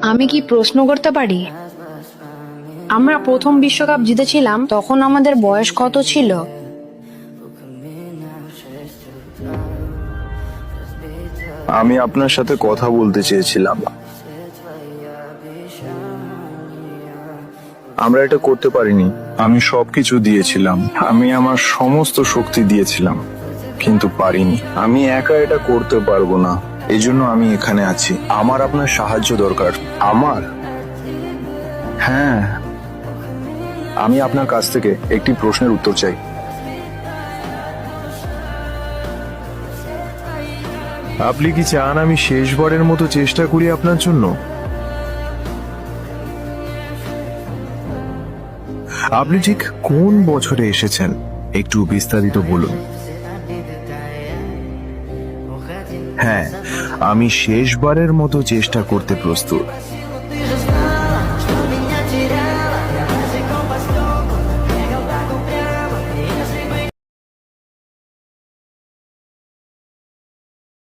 আমি কি প্রশ্ন করতে পারি? আমরা প্রথম বিশ্বকাপ জিতেছিলাম, তখন আমাদের বয়স কত ছিল? আমি আপনার সাথে কথা বলতে চেয়েছিলাম। আমরা এটা করতে পারিনি। আমি সবকিছু দিয়েছিলাম, আমি আমার সমস্ত শক্তি দিয়েছিলাম, কিন্তু পারিনি। আমি একা এটা করতে পারবো না, এই জন্য আমি এখানে আছি। আমার আপনার সাহায্য দরকার। আমার? হ্যাঁ, আমি আপনার কাছ থেকে একটি প্রশ্নের উত্তর চাই। আপনি কি চান আমি শেষবারের মতো চেষ্টা করি আপনার জন্য? আপনি ঠিক কোন বছরে এসেছেন একটু বিস্তারিত বলুন। হ্যাঁ, আমি শেষবারের মতো চেষ্টা করতে প্রস্তুত।